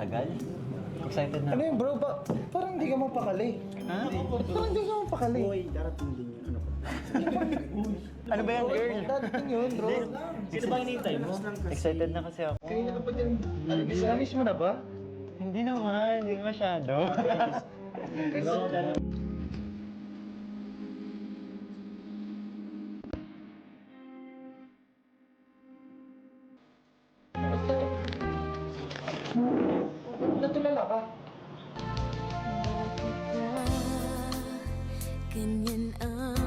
tagal. Excited na Ano ako. yun bro? Parang hindi ka mapakali. Ha? Parang hindi ka mapakali. Uy, darating din yun. Ano pa? Ano ba yan, girl? Dadating yun bro. Sino ba hinihintay mo? Excited na kasi ako. Kanina ka pa din. Miss mo na ba? Hindi naman, hindi masyado. Natulala ka. Ganyan ang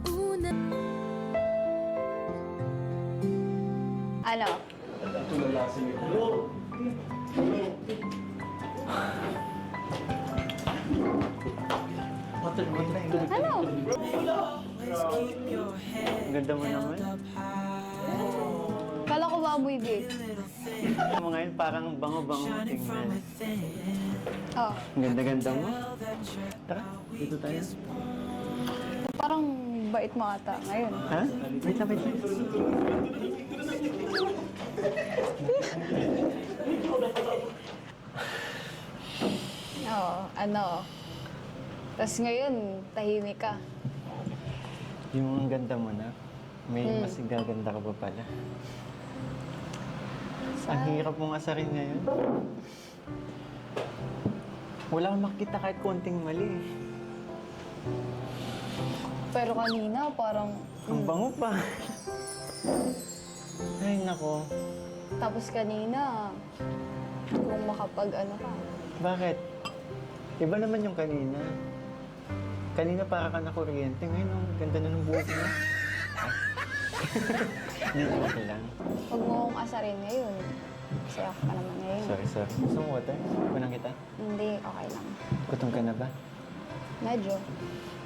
una. Ano? Natulala si bro. Ano? Ang ganda mo naman. Kala ko ba amoy vape? Mo ngayon parang bango-bango mo tingnan. Oh, Ang ganda-ganda mo. Tara, dito tayo. parang bait mo ata ngayon. Ha? Wait lang, wait lang. Oo, ano. Tapos ngayon, tahimik ka. Yung ang ganda mo na, may mas gaganda ka pa pala. Ang hirap mong asarin ngayon. Wala kang makita kahit konting mali. Pero kanina, parang... Ang bango pa. Ay, nako. Tapos kanina, kung makapag-ano ka. Bakit? Iba naman yung kanina. Kanina para ka na kuryente. Ngayon, ang ganda na ng buhok mo. Hindi ko okay lang. Huwag mo akong asarin ngayon. Kasi ako ka naman ngayon. Sorry. Gusto mo water? Kunang kita? Hindi, okay lang. Gutom ka na ba? Medyo.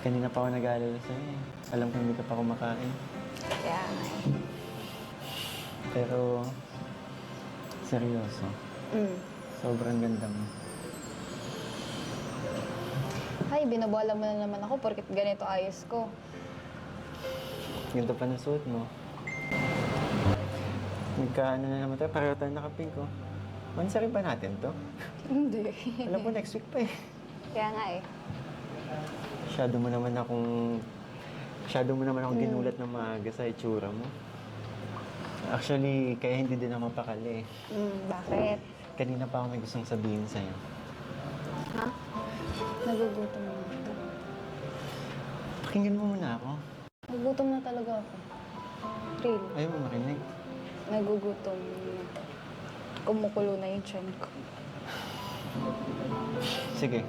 Kanina pa ako nag-aalala sa'yo eh. Alam ko hindi ka pa kumakain. Kaya nga eh. Pero, seryoso. Sobrang ganda mo. Ay, binabola mo na naman ako porket ganito ayos ko. Ganda pa ng suot mo. Nagkaano na naman tayo, pareho tayo nakapink ko. Mansarin ba natin to? Hindi. Alam mo, next week pa eh. Kaya nga eh. Masyado mo naman akong ginulat ng maaga sa itsura mo. Actually, kaya hindi din ako mapakali eh. Bakit? Kanina pa ako may gustong sabihin sa'yo. Ha? Nagugutom na ako. Pakinggan mo muna ako. Nagugutom na talaga ako. Real. Ayaw mo marinig. Nagugutom na. Kumukulo na yung tiyan ko. Sige.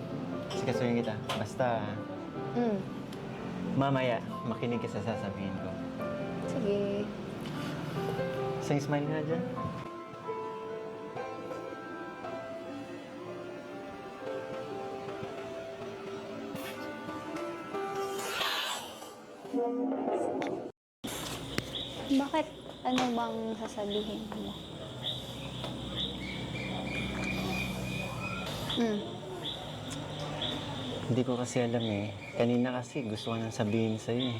Sikasuhin kita. Basta, mamaya, makinig ka sa sasabihin ko. Sige. Isang smile nga dyan. Bakit? Ano bang sasabihin mo? Hindi ko kasi alam eh. Kanina kasi gusto ko nang sabihin sa'yo eh.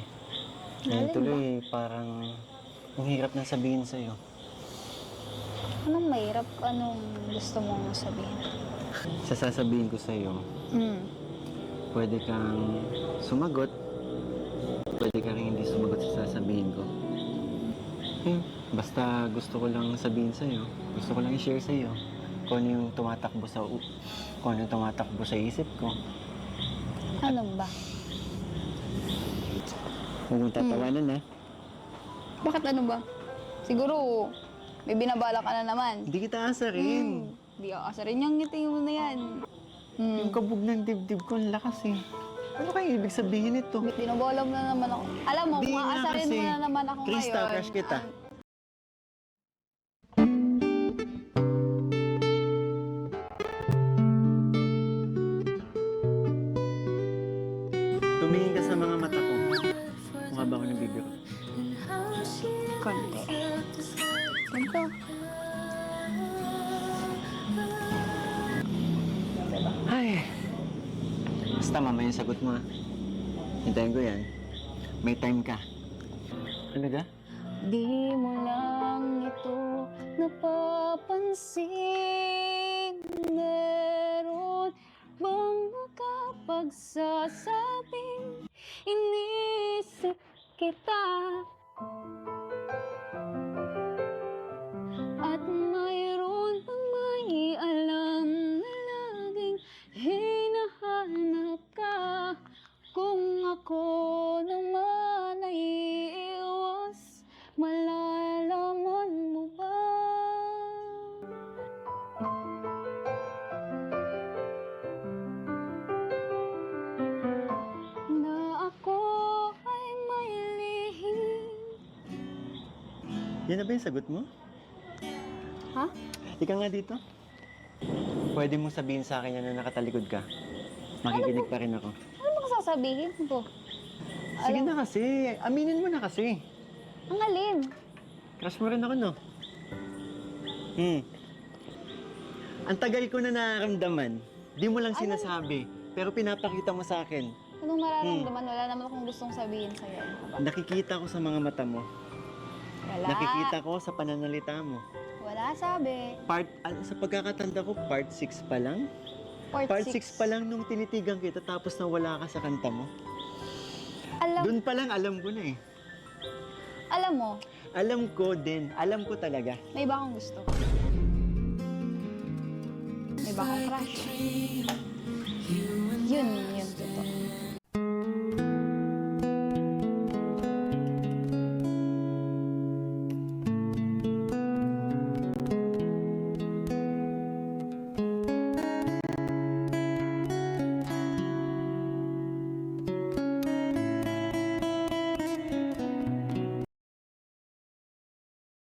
Ngayon Alin tuloy parang ang hirap nang sabihin sa'yo. Anong mahirap? Anong gusto mong sabihin? Sa sasabihin ko sa'yo, pwede kang sumagot, pwede kang hindi sumagot sa sasabihin ko. Basta gusto ko lang sabihin sa'yo, gusto ko lang i-share sa'yo kung ano yung tumatakbo sa isip ko. Ano ba? Huwag mong tatawanan ha. Bakit ano ba? Siguro, may binabala ka na naman. Hindi kita asarin. Hindi ako asarin yung ngiti mo na yan. Yung kabog ng dibdib ko, ang lakas eh. Ano kaya ibig sabihin nito? Binabola mo na naman ako. Alam mo, Di kung nga aasarin mo kasi. na naman ako Krista, ngayon. crush kita. Tumingin ka sa mga mata ko. Mukha ba ako nagbibiro? Konti. Ganito. Ay! Basta mamaya yung sagot mo ha. Hintayin ko yan. May time ka. Ano ka? Di mo lang ito napapansin na Yan na ba yung sagot mo? Ha? Ika nga dito. Pwede mong sabihin sa akin yan na nakatalikod ka. Makikinig pa rin ako. Ano ba sasabihin ko? Sige na kasi. Aminin mo na kasi. Ang alin? Crush mo rin ako, no? Ang tagal ko na nararamdaman. Di mo lang sinasabi. Pero pinapakita mo sa akin. Anong mararamdaman? Wala naman akong gustong sabihin sa'yo. Ano ka ba? Nakikita ko sa mga mata mo. Wala. Nakikita ko sa pananalita mo. Wala sabi. Sa pagkakatanda ko, part 6 pa lang. Part 6 pa lang nung tinitigan kita tapos nawala ka sa kanta mo. Doon pa lang alam ko na eh. Alam mo, Alam ko din. Alam ko talaga. may iba akong gusto. May iba akong crush. Yun.